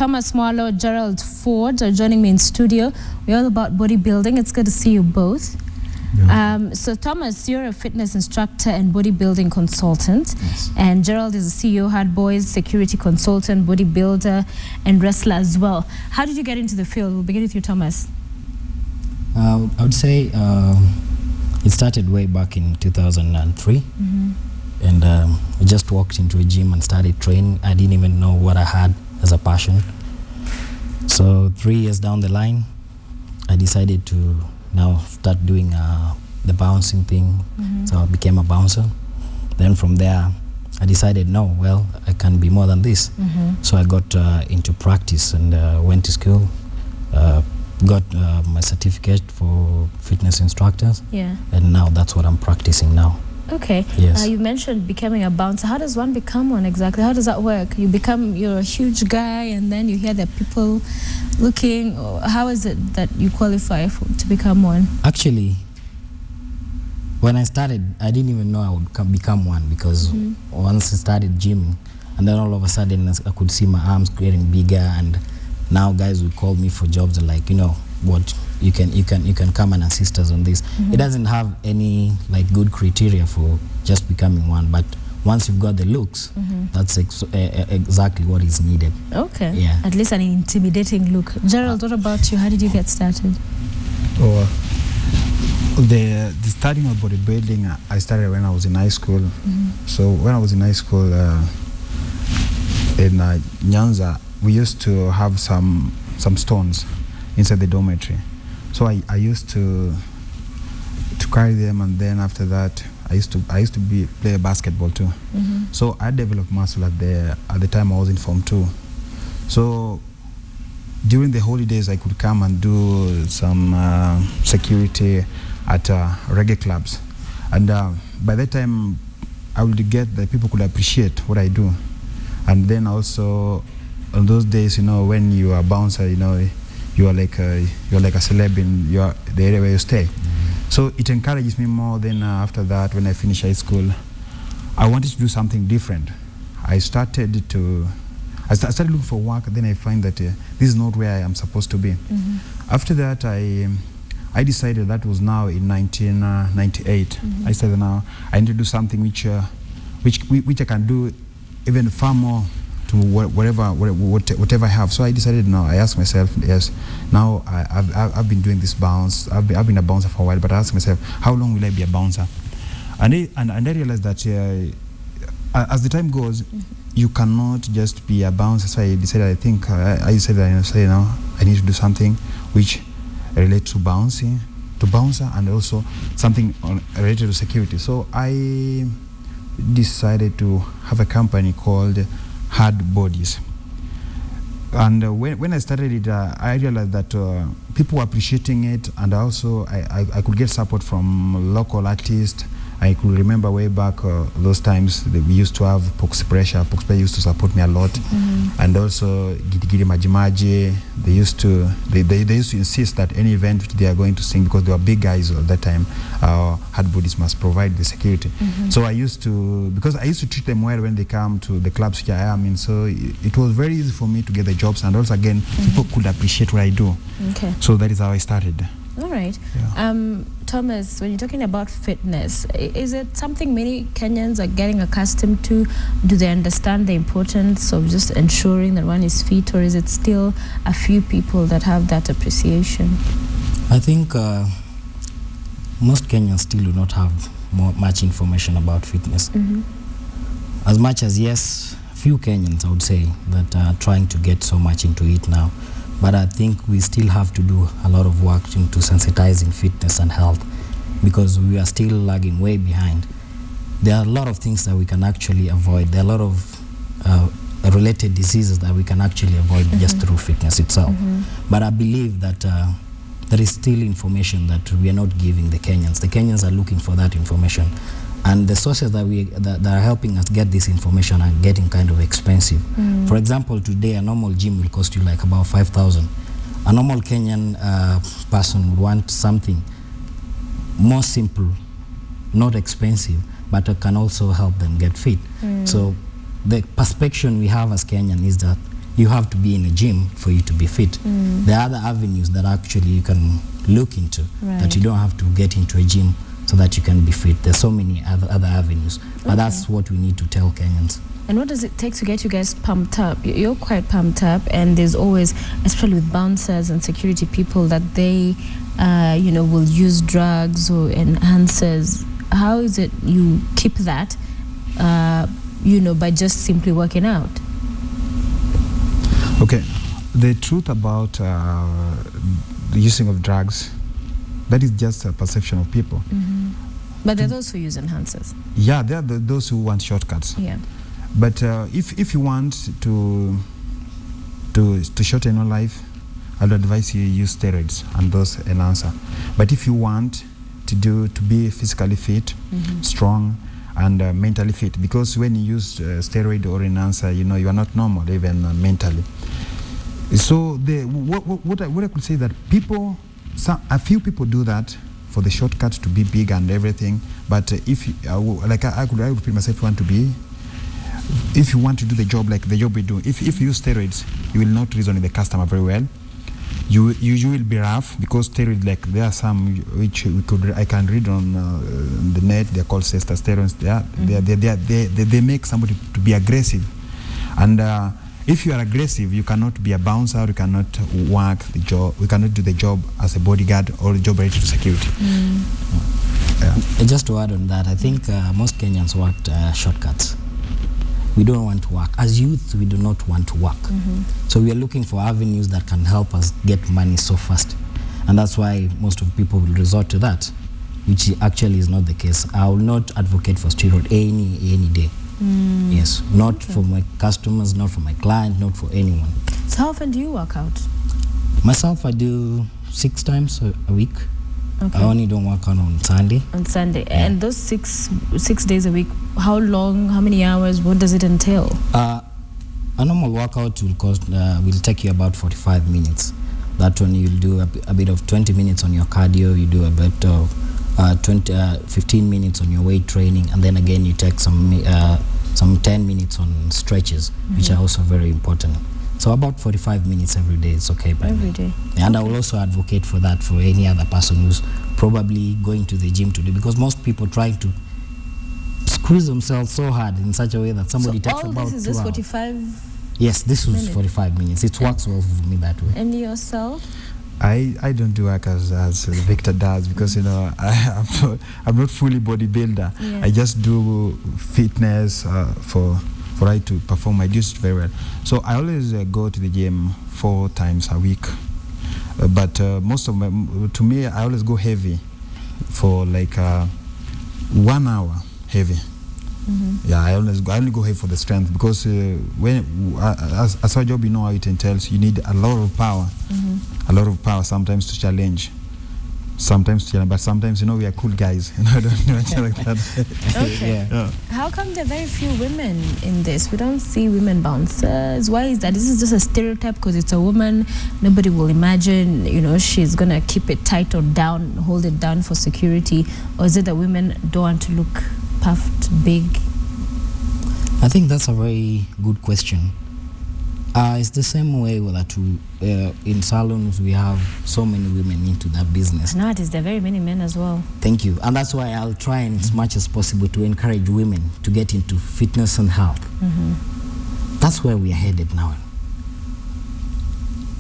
Thomas Mwalo, Gerald Ford are joining me in studio. We're all about bodybuilding. It's good to see you both. Yeah. So Thomas, you're a fitness instructor and bodybuilding consultant. Yes. And Gerald is a CEO, Hard Boys, security consultant, bodybuilder, and wrestler as well. How did you get into the field? We'll begin with you, Thomas. I would say it started way back in 2003. Mm-hmm. And I just walked into a gym and started training. I didn't even know what I had as a passion. So 3 years down the line, I decided to now start doing the bouncing thing. Mm-hmm. So I became a bouncer. Then from there, I decided, no, well, I can be more than this. Mm-hmm. So I got into practice and went to school, got my certificate for fitness instructors. Yeah. And now that's what I'm practicing now. Okay. Yes. You mentioned becoming a bouncer. How does one become one exactly? How does that work? You're a huge guy and then you hear the people looking. How is it that you qualify to become one? Actually, when I started, I didn't even know I would become one because once I started gymming, and then all of a sudden I could see my arms getting bigger, and now guys would call me for jobs like, you know, what you can come and assist us on this. It doesn't have any like good criteria for just becoming one, but once you've got the looks, that's exactly what is needed. Okay. Yeah. At least an intimidating look. Gerald, what about you? How did you get started? The starting of bodybuilding, I started when I was in high school. So when I was in high school in Nyanza, we used to have some stones inside the dormitory. So I used to carry them, and then after that I used to play basketball too. So I developed muscle at the time I was in Form 2. So during the holidays I could come and do some security at reggae clubs, and by that time I would get that people could appreciate what I do. And then also on those days, you know, when you are a bouncer, you know, you're like a celeb in the area where you stay. So it encourages me more. Then after that, when I finished high school, I wanted to do something different. I started looking for work. Then I find that this is not where I am supposed to be. After that, I decided, that was now in 1998. I said now I need to do something which I can do even far more to whatever I have. So I decided, no, I asked myself, yes, now I've been doing this bounce. I've been a bouncer for a while, but I asked myself, how long will I be a bouncer? And I realized that as the time goes, you cannot just be a bouncer. So I decided, I need to do something which relates to bouncer, and also something related to security. So I decided to have a company called Hard Bodies. And when I started it, I realized that people were appreciating it, and also I could get support from local artists. I could remember way back those times that we used to have Pox Pressure. Pox Pressure used to support me a lot, and also Gidi Majimaji. They used to insist that any event which they are going to sing, because they were big guys at that time, Hard Bodies must provide the security. So I used to treat them well when they come to the clubs which I am in. So it was very easy for me to get the jobs, and also again people could appreciate what I do. Okay. So that is how I started. All right. Yeah. Thomas, when you're talking about fitness, is it something many Kenyans are getting accustomed to? Do they understand the importance of just ensuring that one is fit, or is it still a few people that have that appreciation? I think most Kenyans still do not have much information about fitness. As much as, yes, few Kenyans, I would say, that are trying to get so much into it now. But I think we still have to do a lot of work into sensitizing fitness and health, because we are still lagging way behind. There are a lot of things that we can actually avoid. There are a lot of related diseases that we can actually avoid just through fitness itself. But I believe that there is still information that we are not giving the Kenyans. The Kenyans are looking for that information. And the sources that are helping us get this information are getting kind of expensive. For example, today a normal gym will cost you like about 5,000. A normal Kenyan person would want something more simple, not expensive, but can also help them get fit. So the perception we have as Kenyan is that you have to be in a gym for you to be fit. There are other avenues that actually you can look into, that you don't have to get into a gym so that you can be fit. There's so many other avenues, but that's what we need to tell Kenyans. And what does it take to get you guys pumped up? You're quite pumped up, and there's always, especially with bouncers and security people, that they, will use drugs or enhancers. How is it you keep that, by just simply working out? Okay, the truth about the using of drugs, that is just a perception of people. But there are those who use enhancers. Yeah, there are those who want shortcuts. Yeah. But if you want to shorten your life, I'd advise you use steroids and those enhancer. But if you want to be physically fit, strong, and mentally fit, because when you use steroid or enhancer, you are not normal even mentally. So what I could say that a few people do that for the shortcut to be big and everything. But if I would repeat myself, if you want to do the job like the job we do, if you use steroids, you will not reason with the customer very well. You will be rough, because steroids, like there are some which I can read on the net. They're called testosterone. They make somebody to be aggressive, and if you are aggressive, you cannot be a bouncer. You cannot work the job. We cannot do the job as a bodyguard or the job related to security. Just to add on that, I think most Kenyans want shortcuts. We don't want to work. As youth, we do not want to work. So we are looking for avenues that can help us get money so fast. And that's why most of people will resort to that, which actually is not the case. I will not advocate for steroid any day. Yes, not for my customers, not for my client, not for anyone. So how often do you work out? Myself, I do 6 times a week. Okay. I only don't work on Sunday. On Sunday. And those six days a week, how long, how many hours, what does it entail? A normal workout will take you about 45 minutes. That one you'll do a bit of 20 minutes on your cardio, you do a bit of 15 minutes on your weight training, and then again you take some 10 minutes on stretches, which are also very important. So about 45 minutes every day, it's okay by me. Every day. And I will also advocate for that for any other person who's probably going to the gym today, because most people try to squeeze themselves so hard in such a way that somebody takes about 2 hours. So all this is just 45? Yes, this was 45 minutes. It works well for me that way. And yourself? I don't do work as Victor does, because I'm not fully bodybuilder. Yeah. I just do fitness for I to perform my duties very well. So I always go to the gym 4 times a week. But to me, I always go heavy for like 1 hour heavy. Yeah, I only go heavy for the strength, because as our job, how it entails, you need a lot of power. A lot of power sometimes to challenge. But sometimes, we are cool guys. I don't do like that. Okay. Yeah. How come there are very few women in this? We don't see women bouncers. Why is that? This is just a stereotype because it's a woman. Nobody will imagine, she's going to keep it tight or down, hold it down for security. Or is it that women don't want to look puffed, big? I think that's a very good question. It's the same way that in salons we have so many women into that business. Nowadays there are very many men as well. Thank you. And that's why I'll try as much as possible to encourage women to get into fitness and health. That's where we are headed now.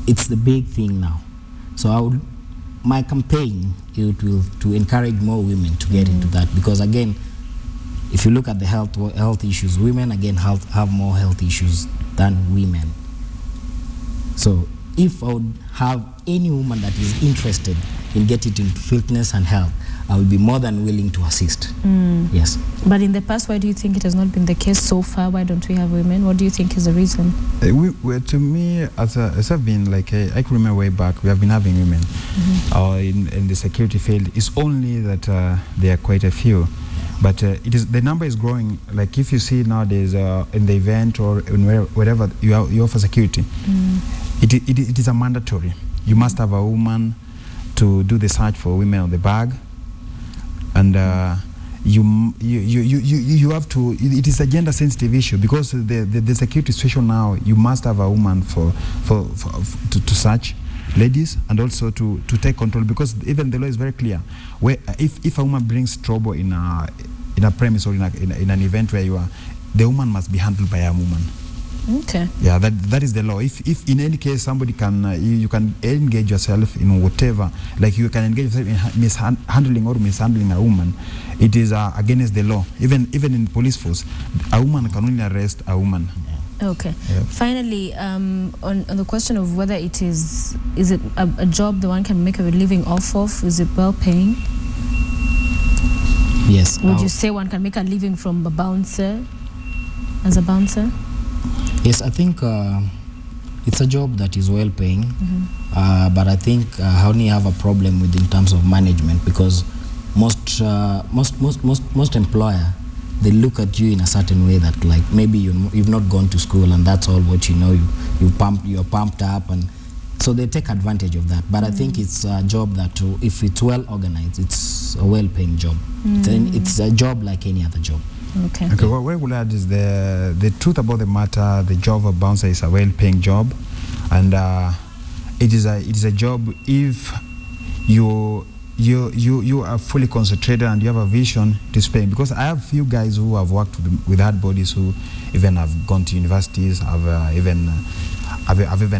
It's the big thing now. So my campaign will to encourage more women to get into that, because again, if you look at the health issues, women again have more health issues than women. So if I would have any woman that is interested in getting into fitness and health, I will be more than willing to assist. Yes. But in the past, why do you think it has not been the case so far? Why don't we have women? What do you think is the reason? To me, as I've been I can remember way back, we have been having women in the security field. It's only that there are quite a few. But the number is growing. Like if you see nowadays in the event or in wherever you offer security, it is a mandatory. You must have a woman to do the search for women on the bag, and you have to. It is a gender sensitive issue because the security situation now. You must have a woman to search ladies and also to take control, because even the law is very clear. Where if a woman brings trouble in a premise or in an event where you are, the woman must be handled by a woman. Okay. Yeah, that is the law. If in any case somebody can, you can engage yourself in whatever, like you can engage yourself in mishandling or mishandling a woman, it is against the law. Even in police force, a woman can only arrest a woman. Okay. Yeah. Finally, on the question of whether it is it a job the one can make a living off of? Is it well paying? Yes. Would you say one can make a living from a bouncer, as a bouncer? Yes, I think it's a job that is well paying, but I think I only have a problem with in terms of management, because most employer, they look at you in a certain way that, like, maybe you've not gone to school and that's all what you know. You're pumped up, and so they take advantage of that. But I think it's a job that, if it's well organized, it's a well paying job. It's a job like any other job. Okay. Okay, what I will add is the truth about the matter. The job of bouncer is a well-paying job, and it is a job if you are fully concentrated and you have a vision. It is paying, because I have few guys who have worked with hard bodies who even have gone to universities, have even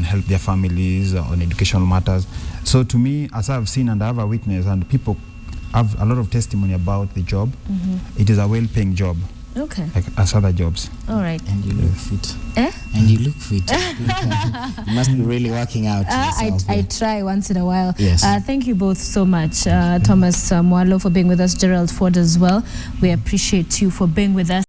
helped their families on educational matters. So to me, as I've seen and I have a witness, and people have a lot of testimony about the job, it is a well-paying job. Okay. Like as other jobs. All right. And you look fit. Eh? And you look fit. You must be really working out yourself. I try once in a while. Yes. Thank you both so much, Thomas Mwalo, for being with us, Gerald Ford as well. We appreciate you for being with us.